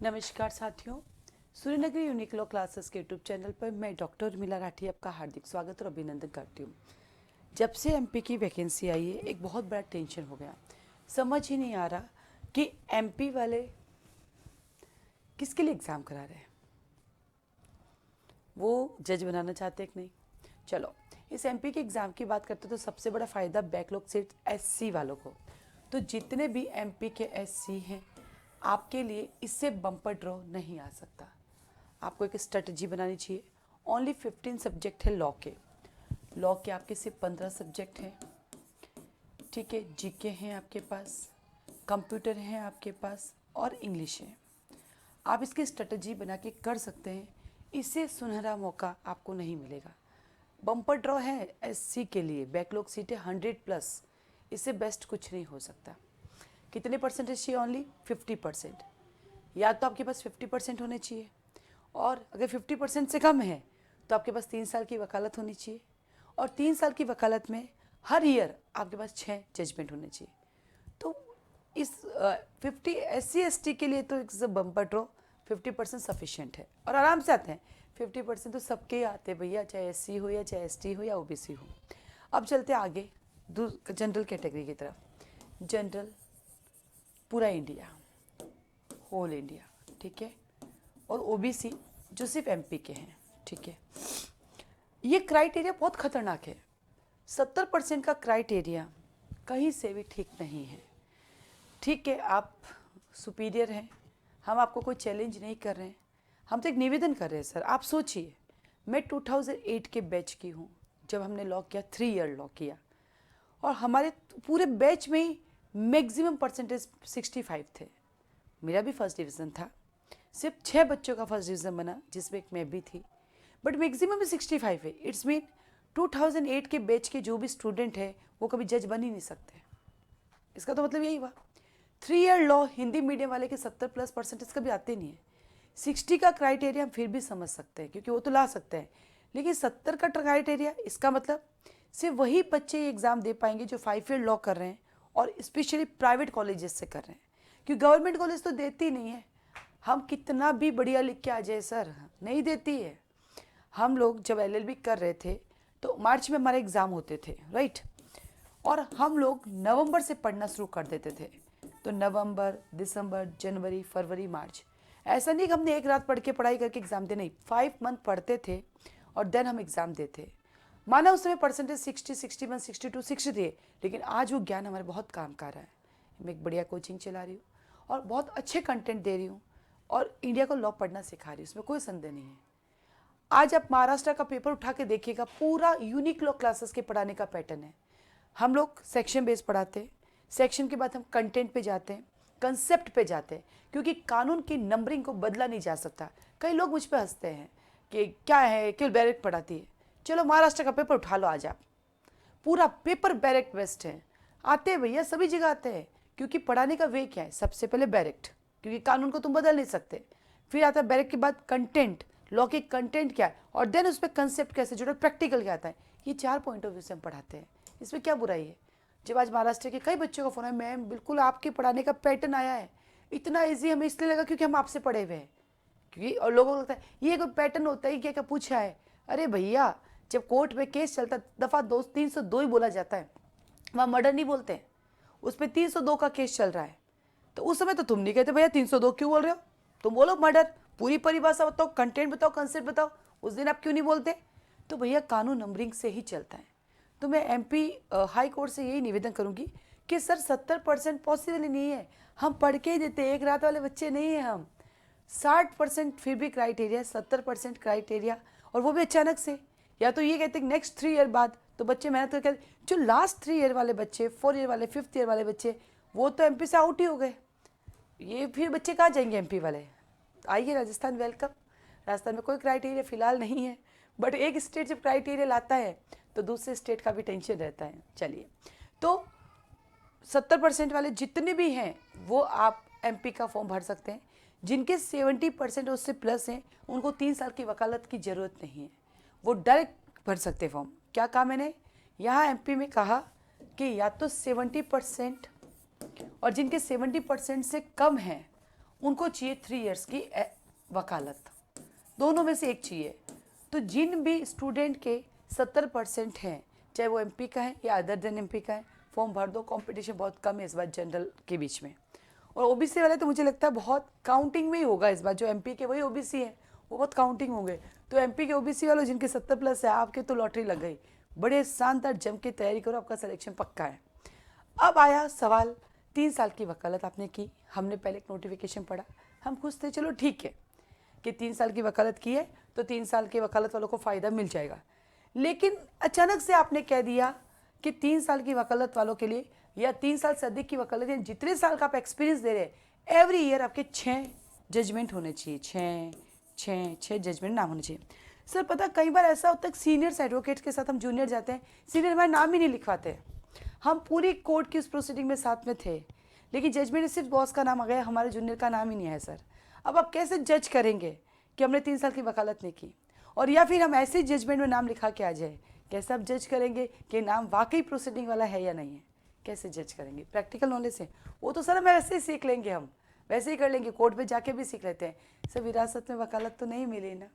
नमस्कार साथियों, Suryanagari unique law classes के यूट्यूब चैनल पर मैं डॉक्टर उर्मिला राठी आपका हार्दिक स्वागत और अभिनंदन करती हूँ। जब से एमपी की वैकेंसी आई है एक बहुत बड़ा टेंशन हो गया। समझ ही नहीं आ रहा कि एमपी वाले किसके लिए एग्ज़ाम करा रहे हैं। वो जज बनाना चाहते हैं कि नहीं। चलो इस एमपी के एग्ज़ाम की बात करते तो सबसे बड़ा फ़ायदा बैकलॉग सीट एससी वालों को। तो जितने भी एमपी के एससी हैं आपके लिए इससे बम्पर ड्रॉ नहीं आ सकता। आपको एक स्ट्रेटजी बनानी चाहिए। ओनली 15 सब्जेक्ट है लॉ के। लॉ के आपके सिर्फ 15 सब्जेक्ट हैं, ठीक है। जीके हैं आपके पास, कंप्यूटर हैं आपके पास और इंग्लिश है। आप इसकी स्ट्रेटजी बना के कर सकते हैं। इससे सुनहरा मौका आपको नहीं मिलेगा। बम्पर ड्रॉ है एससी के लिए, बैकलॉग सीटें 100+, इससे बेस्ट कुछ नहीं हो सकता। कितने परसेंटेज चाहिए? ओनली 50%। या तो आपके पास 50% होने चाहिए, और अगर 50% से कम है तो आपके पास 3 साल की वकालत होनी चाहिए, और 3 साल की वकालत में हर ईयर आपके पास 6 जजमेंट होने चाहिए। तो इस 50 SC ST के लिए तो इट्स बम्पर ड्रॉ 50% सफिशिएंट है और आराम से आते हैं। 50% तो सबके आते हैं भैया, चाहे SC हो या चाहे ST हो या OBC हो। अब चलते आगे जनरल कैटेगरी की तरफ। जनरल पूरा इंडिया, होल इंडिया, ठीक है। और OBC जो सिर्फ MP के हैं, ठीक है। ये क्राइटेरिया बहुत खतरनाक है। 70% का क्राइटेरिया कहीं से भी ठीक नहीं है, ठीक है। आप सुपीरियर हैं, हम आपको कोई चैलेंज नहीं कर रहे हैं, हम तो एक निवेदन कर रहे हैं। सर आप सोचिए, मैं 2008 के बैच की हूँ जब हमने लॉ किया, 3 ईयर लॉ किया, और हमारे पूरे बैच में ही मैक्सिमम परसेंटेज 65 थे। मेरा भी फर्स्ट डिवीज़न था, सिर्फ 6 बच्चों का फर्स्ट डिवीज़न बना जिसमें एक मैं भी थी, बट मैक्सिमम में 65 है। इट्स मीन 2008 के बैच के जो भी स्टूडेंट है वो कभी जज बन ही नहीं सकते। इसका तो मतलब यही हुआ 3 ईयर लॉ हिंदी मीडियम वाले के 70+ कभी आते नहीं है। 60 का क्राइटेरिया हम फिर भी समझ सकते हैं क्योंकि वो तो ला सकते हैं, लेकिन 70 का क्राइटेरिया, इसका मतलब सिर्फ वही बच्चे एग्ज़ाम दे पाएंगे जो 5 ईयर लॉ कर रहे हैं और स्पेशली प्राइवेट कॉलेजेस से कर रहे हैं, क्योंकि गवर्नमेंट कॉलेज तो देती ही नहीं है। हम कितना भी बढ़िया लिख के आ जाए सर, नहीं देती है। हम लोग जब LLB कर रहे थे तो मार्च में हमारे एग्ज़ाम होते थे, राइट, और हम लोग नवंबर से पढ़ना शुरू कर देते थे। तो नवंबर, दिसंबर, जनवरी, फरवरी, मार्च, ऐसा नहीं कि हमने एक रात पढ़ के पढ़ाई करके एग्ज़ाम दे, नहीं, 5 मंथ पढ़ते थे और देन हम एग्ज़ाम देते। माना उस समय परसेंटेज 60, 61, 62, 63, लेकिन आज वो ज्ञान हमारे बहुत काम का रहा है। मैं एक बढ़िया कोचिंग चला रही हूँ और बहुत अच्छे कंटेंट दे रही हूँ और इंडिया को लॉ पढ़ना सिखा रही हूँ, उसमें कोई संदेह नहीं है। आज आप महाराष्ट्र का पेपर उठा के देखिएगा, पूरा यूनिक लॉ क्लासेस के पढ़ाने का पैटर्न है। हम लोग सेक्शन बेस पढ़ाते हैं, सेक्शन के बाद हम कंटेंट पे जाते हैं, कंसेप्ट पे जाते हैं, क्योंकि कानून की नंबरिंग को बदला नहीं जा सकता। कई लोग मुझ पे हंसते हैं कि क्या है, केवल बैरेक्ट पढ़ाती है। चलो महाराष्ट्र का पेपर उठा लो आज आप, पूरा पेपर बैरेक्ट बेस्ट है। आते हैं भैया, सभी जगह आते हैं, क्योंकि पढ़ाने का वे क्या है? सबसे पहले बैरेक्ट, क्योंकि कानून को तुम बदल नहीं सकते। फिर आता है बैरेक्ट के बाद कंटेंट, लॉ के कंटेंट क्या है, और देन उस पर कंसेप्ट कैसे जुड़ा, प्रैक्टिकल क्या आता है। ये 4 पॉइंट ऑफ व्यू से हम पढ़ाते हैं, इसमें क्या बुराई है? जब आज महाराष्ट्र के कई बच्चों का फोन है, मैम बिल्कुल आपके पढ़ाने का पैटर्न आया है, इतना ईजी हमें इसलिए लगा क्योंकि हम आपसे पढ़े हुए हैं। क्योंकि और लोगों को लगता है ये कोई पैटर्न होता है, क्या क्या पूछा है। अरे भैया, जब कोर्ट में केस चलता है दफ़ा 302 ही बोला जाता है, वहाँ मर्डर नहीं बोलते हैं। उस पर 302 का केस चल रहा है, तो उस समय तो तुम नहीं कहते भैया 302 क्यों बोल रहे हो, तुम बोलो मर्डर, पूरी परिभाषा बताओ, कंटेंट बताओ, कंसेप्ट बताओ। उस दिन आप क्यों नहीं बोलते? तो भैया कानून नंबरिंग से ही चलता है। तो मैं MP हाई कोर्ट से यही निवेदन करूंगी कि सर 70% पॉसिबल ही नहीं है, हम पढ़ के ही देते, एक रात वाले बच्चे नहीं हैं हम। 60% फिर भी क्राइटेरिया, 70% क्राइटेरिया, और वो भी अचानक से। या तो ये कहते हैं नेक्स्ट 3 ईयर बाद, तो बच्चे मेहनत करके, जो लास्ट 3 ईयर वाले बच्चे, 4 ईयर वाले, 5th ईयर वाले बच्चे, वो तो MP से आउट ही हो गए। ये फिर बच्चे कहाँ जाएंगे MP वाले? आइए राजस्थान, वेलकम। राजस्थान में कोई क्राइटेरिया फिलहाल नहीं है, बट एक स्टेट जब क्राइटेरिया लाता है तो दूसरे स्टेट का भी टेंशन रहता है। चलिए, तो 70% वाले जितने भी हैं वो आप MP का फॉर्म भर सकते हैं। जिनके 70% उससे प्लस हैं उनको 3 साल की वकालत की ज़रूरत नहीं है, वो डायरेक्ट भर सकते फॉर्म। क्या कहा मैंने यहाँ MP में? कहा कि या तो 70%, और जिनके 70% से कम हैं उनको चाहिए 3 इयर्स की वकालत, दोनों में से एक चाहिए। तो जिन भी स्टूडेंट के 70% हैं, चाहे वो एमपी का है या अदर देन एमपी का है, फॉर्म भर दो। कंपटीशन बहुत कम है इस बार जनरल के बीच में। और ओबीसी वाले तो मुझे लगता है बहुत काउंटिंग में ही होगा इस बार, जो एमपी के वही ओबीसी है, वो बहुत काउंटिंग होंगे। तो एमपी के ओबीसी वालों जिनके 70+ है, आपके तो लॉटरी लग गई। बड़े शानदार जम के तैयारी करो, आपका सिलेक्शन पक्का है। अब आया सवाल, 3 साल की वकालत आपने की, हमने पहले एक नोटिफिकेशन पढ़ा, हम खुश थे, चलो ठीक है कि 3 साल की वकालत की है तो 3 साल के वकालत वालों को फ़ायदा मिल जाएगा। लेकिन अचानक से आपने कह दिया कि 3 साल की वकालत वालों के लिए या 3 साल से अधिक की वकालत, या जितने साल का आप एक्सपीरियंस दे रहे हैं, एवरी ईयर आपके 6 जजमेंट होने चाहिए, 6 जजमेंट नाम होने चाहिए। सर पता कई बार ऐसा होता है, सीनियर्स एडवोकेट्स के साथ हम जूनियर जाते हैं, सीनियर हमारा नाम ही नहीं लिखवाते। हम पूरी कोर्ट की उस प्रोसीडिंग में साथ में थे, लेकिन जजमेंट में सिर्फ बॉस का नाम आ गया, हमारे जूनियर का नाम ही नहीं आया। सर अब आप कैसे जज करेंगे कि हमने 3 साल की वकालत नहीं की, और या फिर हम ऐसे ही जजमेंट में नाम लिखा के आ जाए, कैसे आप जज करेंगे कि नाम वाकई प्रोसीडिंग वाला है या नहीं है? कैसे जज करेंगे? प्रैक्टिकल नॉलेज से वो तो सर हम वैसे ही सीख लेंगे, हम वैसे ही कर लेंगे, कोर्ट में जाके भी सीख लेते हैं। सर विरासत में वकालत तो नहीं मिली ना।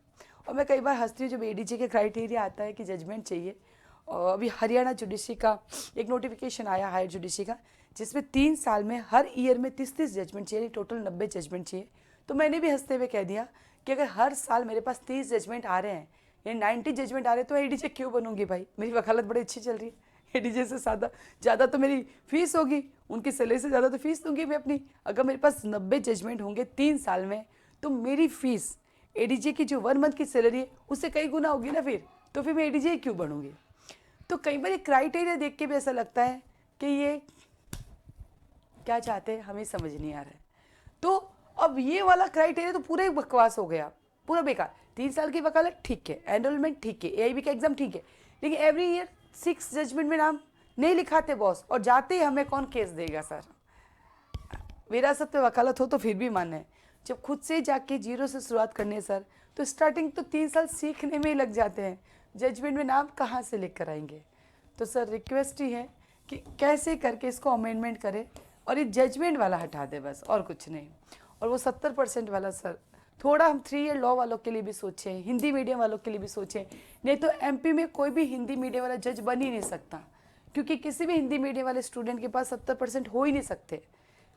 और मैं कई बार हंसती हूँ जब एडीजे के क्राइटेरिया आता है कि जजमेंट चाहिए, और अभी हरियाणा जुडिशरी का एक नोटिफिकेशन आया हायर जुडिशरी का, जिसमें 3 साल में हर ईयर में 30 जजमेंट चाहिए, टोटल 90 जजमेंट चाहिए। तो मैंने भी हंसते हुए कह दिया कि अगर हर साल मेरे पास 30 जजमेंट आ रहे हैं या 90 जजमेंट आ रहे हैं तो एडीजे क्यों बनूंगी भाई? मेरी वकालत बड़ी अच्छी चल रही है, एडीजे से ज़्यादा तो मेरी फीस होगी, उनकी सैलरी से ज़्यादा तो फीस दूंगी मैं अपनी। अगर मेरे पास 90 जजमेंट होंगे 3 साल में, तो मेरी फीस एडीजे की जो 1 मंथ की सैलरी है उससे कई गुना होगी ना फिर। तो फिर मैं एडीजे क्यों बनूंगी? तो कई बार ये क्राइटेरिया देख के भी ऐसा लगता है कि ये क्या चाहते हैं, हमें समझ नहीं आ रहा है। तो अब ये वाला क्राइटेरिया तो पूरा ही बकवास हो गया, पूरा बेकार। 3 साल की वकालत ठीक है, एनरोलमेंट ठीक है, एआईबी का एग्जाम ठीक है, लेकिन एवरी ईयर 6 जजमेंट में नाम नहीं लिखाते बॉस, और जाते ही हमें कौन केस देगा? सर विरासत में वकालत हो तो फिर भी माने, जब खुद से जाके जीरो से शुरुआत करनी है सर, तो स्टार्टिंग तो 3 साल सीखने में ही लग जाते हैं, जजमेंट में नाम कहाँ से लिख कर आएंगे? तो सर रिक्वेस्ट ही है कि कैसे करके इसको अमेंडमेंट करें और ये जजमेंट वाला हटा दे बस, और कुछ नहीं। और वो 70% वाला सर थोड़ा हम 3 ईयर लॉ वालों के लिए भी सोचें, हिंदी मीडियम वालों के लिए भी सोचें। नहीं तो एमपी में कोई भी हिंदी मीडियम वाला जज बन ही नहीं सकता, क्योंकि किसी भी हिंदी मीडियम वाले स्टूडेंट के पास 70% हो ही नहीं सकते।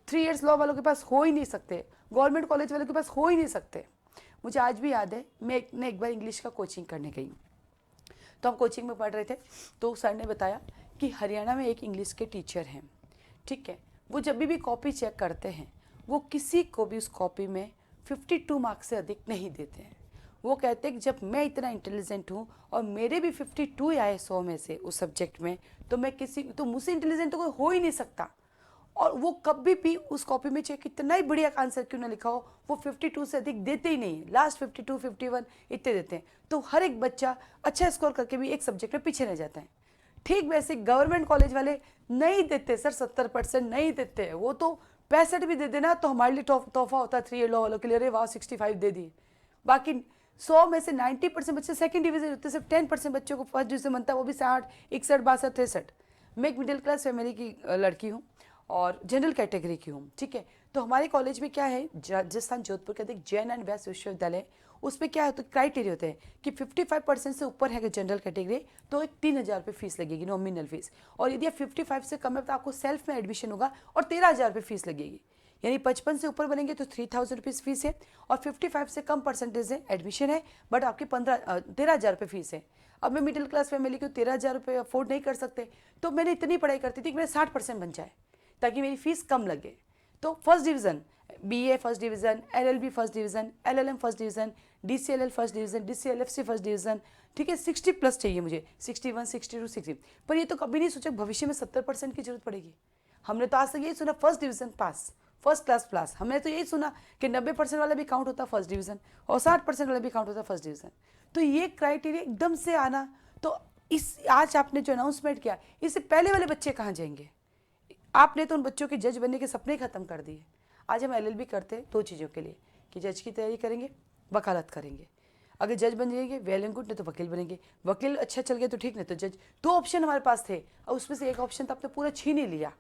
3 इयर्स लॉ वालों के पास हो ही नहीं सकते, गवर्नमेंट कॉलेज वालों के पास हो ही नहीं सकते। मुझे आज भी याद है, मैं एक बार इंग्लिश का कोचिंग करने गई, तो हम कोचिंग में पढ़ रहे थे, तो सर ने बताया कि हरियाणा में एक इंग्लिश के टीचर हैं, ठीक है, वो जब भी कॉपी चेक करते हैं, वो किसी को भी उस कॉपी में 52 मार्क्स से अधिक नहीं देते हैं। वो कहते हैं कि जब मैं इतना इंटेलिजेंट हूँ और मेरे भी 52 आए 100 में से उस सब्जेक्ट में, तो मुझसे इंटेलिजेंट तो कोई हो ही नहीं सकता। और वो कभी भी उस कॉपी में चाहे कितना ही बढ़िया आंसर क्यों ना लिखा हो, वो 52 से अधिक देते ही नहीं, लास्ट 52 51 इतने देते हैं। तो हर एक बच्चा अच्छा स्कोर करके भी एक सब्जेक्ट में पीछे रह जाता है। ठीक वैसे गवर्नमेंट कॉलेज वाले नहीं देते सर, 70% नहीं देते हैं। वो तो 65 भी दे देना तो हमारे लिए तोहफा होता है 3 ईयर लॉ वालों के लिए, अरे वाह 65 दे दिए। बाकी 100 में से 90% बच्चे सेकंड डिवीजन होते हैं, सिर्फ 10% बच्चों को फर्स्ट डिवीजन बनता है, वो भी 60 61 62 63। मैं एक मिडिल क्लास फैमिली की लड़की हूँ और जनरल कैटेगरी की हूँ, ठीक है। तो हमारे कॉलेज में क्या है, राजस्थान जोधपुर के एक जैन एंड व्यास विश्वविद्यालय, उसमें क्या होता है, क्राइटेरिया होते हैं कि 55% से ऊपर है जनरल कैटेगरी तो एक 3,000 रुपये फीस लगेगी, नॉमिनल फीस। और यदि आप 55 से कम है तो आपको सेल्फ में एडमिशन होगा और 13,000 रुपये फीस लगेगी। यानी 55 से ऊपर बनेंगे तो 3,000 रुपीज़ फीस है, और 55 से कम परसेंटेज है एडमिशन है, बट आपकी 13,000 रुपये फीस है। अब मैं मिडिल क्लास फैमिली को 13,000 रुपये अफोर्ड नहीं कर सकते, तो मैंने इतनी पढ़ाई करती थी कि मेरे 60% बन जाए ताकि मेरी फीस कम लगे। तो first division, BA first division, LLB first division, LLM first division, DCLL first division, DCLFC first division, ठीक है। 60+ चाहिए मुझे, 61 62 60। पर ये तो कभी नहीं सोचा भविष्य में 70% की जरूरत पड़ेगी। हमने तो आज तक यही सुना फर्स्ट डिवीज़न पास, फर्स्ट क्लास पास। हमने तो यही सुना कि 90% वाला भी काउंट होता है फर्स्ट डिवीज़न और 60% वाला भी काउंट होता है फर्स्ट डिवीज़न। तो ये क्राइटेरिया एकदम से आना, तो इस आज आपने जो अनाउंसमेंट किया, इससे पहले वाले बच्चे कहाँ जाएंगे? आपने तो उन बच्चों के जज बनने के सपने खत्म कर दिए। आज हम एलएलबी करते हैं 2 चीज़ों के लिए, कि जज की तैयारी करेंगे, वकालत करेंगे। अगर जज बन जाएंगे वेल एंड गुड, नहीं तो वकील बनेंगे। वकील अच्छा चल गया तो ठीक, नहीं तो जज। 2 ऑप्शन हमारे पास थे और उसमें से एक ऑप्शन तो आपने पूरा छीन ही लिया,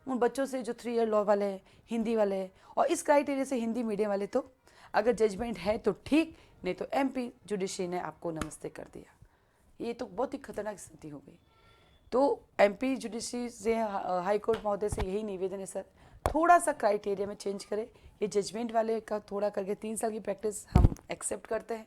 उन बच्चों से जो 3 ईयर लॉ वाले हैं, हिंदी वाले हैं, और इस क्राइटेरिया से हिंदी मीडियम वाले, तो अगर जजमेंट है तो ठीक, नहीं तो एमपी जुडिशरी ने आपको नमस्ते कर दिया। ये तो बहुत ही खतरनाक स्थिति हो गई। तो एमपी जुडिशरी से हाई कोर्ट महोदय से यही निवेदन है सर, थोड़ा सा क्राइटेरिया में चेंज करें। ये जजमेंट वाले का थोड़ा करके 3 साल की प्रैक्टिस हम एक्सेप्ट करते हैं,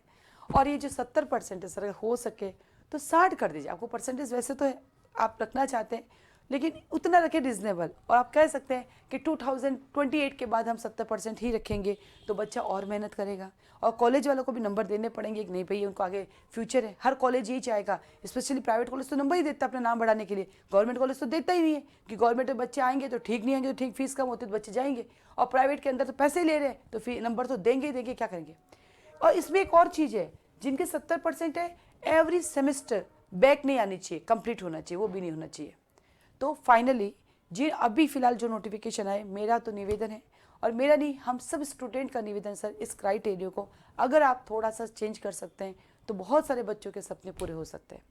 और ये जो 70% है सर, अगर हो सके तो 60 कर दीजिए। आपको परसेंटेज वैसे तो है, आप रखना चाहते हैं, लेकिन उतना रखें रिजनेबल। और आप कह सकते हैं कि 2028 के बाद हम 70% ही रखेंगे, तो बच्चा और मेहनत करेगा। और कॉलेज वालों को भी नंबर देने पड़ेंगे कि नहीं भाई उनको आगे फ्यूचर है। हर कॉलेज यही चाहेगा, स्पेशली प्राइवेट कॉलेज तो नंबर ही देता है अपना नाम बढ़ाने के लिए, गवर्नमेंट कॉलेज तो देता ही नहीं है कि गवर्नमेंट में बच्चे आएंगे तो ठीक, नहीं आएंगे तो ठीक, फीस कम होती तो बच्चे जाएंगे, और प्राइवेट के अंदर तो पैसे ले रहे हैं तो फी नंबर तो देंगे ही देंगे, क्या करेंगे। और इसमें एक और चीज़ है, जिनके 70% है, एवरी सेमेस्टर बैक नहीं आनी चाहिए, कंप्लीट होना चाहिए, वो भी नहीं होना चाहिए। तो फाइनली जी अभी फ़िलहाल जो नोटिफिकेशन आए, मेरा तो निवेदन है, और मेरा नहीं, हम सब स्टूडेंट का निवेदन सर, इस क्राइटेरिया को अगर आप थोड़ा सा चेंज कर सकते हैं तो बहुत सारे बच्चों के सपने पूरे हो सकते हैं।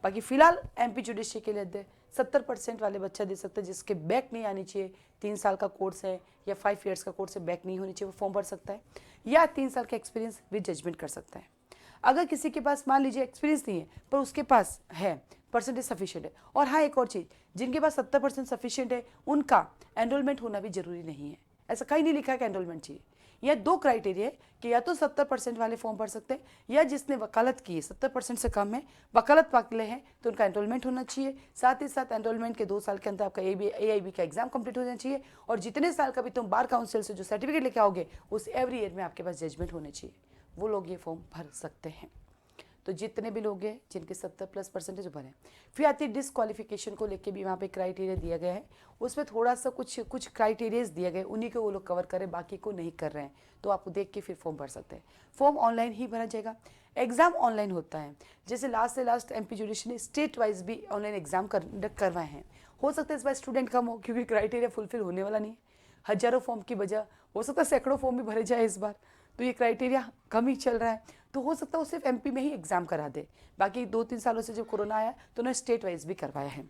बाकी फ़िलहाल एमपी जुडिशरी के लिए दे 70% वाले बच्चा दे सकते हैं, जिसके बैक नहीं आनी चाहिए, 3 साल का कोर्स है या 5 ईयर्स का कोर्स है, बैक नहीं होनी चाहिए, वो फॉर्म भर सकता है, या 3 साल का एक्सपीरियंस विद जजमेंट कर सकता है। अगर किसी के पास मान लीजिए एक्सपीरियंस नहीं है पर उसके पास है, परसेंटेज सफिशिएंट है, और हाँ एक और चीज़, जिनके पास 70% सफिशिएंट है उनका एनरोलमेंट होना भी जरूरी नहीं है। ऐसा कहीं नहीं लिखा है कि एनरोलमेंट चाहिए। यह 2 क्राइटेरिया है कि या तो 70% वाले फॉर्म भर सकते हैं, या जिसने वकालत की है 70% से कम है, वकालत वाले हैं, तो उनका एनरोलमेंट होना चाहिए। साथ ही साथ एनरोलमेंट के 2 साल के अंदर आपका AIB का एग्जाम कंप्लीट हो जाना चाहिए, और जितने साल का भी तुम बार काउंसिल से जो सर्टिफिकेट लेके आओगे उस एवरी ईयर में आपके पास जजमेंट होने चाहिए, वो लोग ये फॉर्म भर सकते हैं। तो जितने भी लोग हैं जिनके 70+ भरे। फिर आती है डिसक्वालिफिकेशन को लेके भी वहाँ पे क्राइटेरिया दिया गया है, उसमें थोड़ा सा कुछ क्राइटेरियाज दिए गए, उन्हीं को वो लोग कवर करें, बाकी को नहीं कर रहे हैं, तो आपको देख के फिर फॉर्म भर सकते हैं। फॉर्म ऑनलाइन ही भरा जाएगा, एग्जाम ऑनलाइन होता है। जैसे लास्ट से लास्ट एमपी जुडिशरी ने स्टेट वाइज भी ऑनलाइन एग्जाम कंडक्ट करवाए हैं। हो सकता है इस बार स्टूडेंट कम हो, क्योंकि क्राइटेरिया फुलफिल होने वाला नहीं है। हजारों फॉर्म की बजाय हो सकता है सैकड़ों फॉर्म भी भरे जाए इस बार, तो ये क्राइटेरिया कम ही चल रहा है, तो हो सकता है वो सिर्फ एमपी में ही एग्जाम करा दे। बाकी 2-3 सालों से जब कोरोना आया तो उन्होंने स्टेट वाइज भी करवाया है।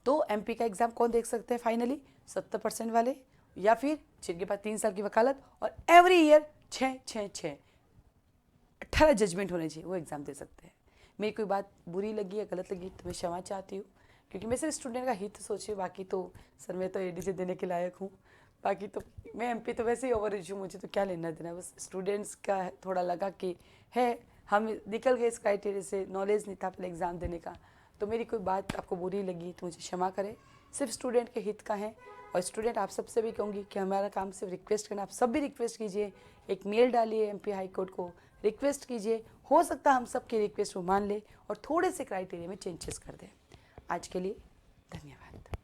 तो एमपी का एग्जाम कौन देख सकते हैं फाइनली? 70% वाले, या फिर जिनके पास 3 साल की वकालत और एवरी ईयर 18 जजमेंट होने चाहिए, वो एग्जाम दे सकते हैं। मेरी कोई बात बुरी लगी या गलत लगी तो मैं क्षमा चाहती हूँ, क्योंकि मैं सिर्फ स्टूडेंट का हित सोची, बाकी तो सर मैं तो एडीजे देने के लायक हूँ। बाकी तो मैं एमपी तो वैसे ही ओवर एज हूँ, मुझे तो क्या लेना देना, बस स्टूडेंट्स का थोड़ा लगा कि है, हम निकल गए इस क्राइटेरिया से, नॉलेज नहीं था पहले एग्ज़ाम देने का, तो मेरी कोई बात आपको बुरी लगी तो मुझे क्षमा करें। सिर्फ स्टूडेंट के हित का है, और स्टूडेंट आप सबसे भी कहूँगी कि हमारा काम सिर्फ रिक्वेस्ट करना, आप सब भी रिक्वेस्ट कीजिए, एक मेल डालिए एमपी हाई कोर्ट को, रिक्वेस्ट कीजिए, हो सकता है हम सबकी रिक्वेस्ट को मान ले और थोड़े से क्राइटेरिया में चेंजेस कर दें। आज के लिए धन्यवाद।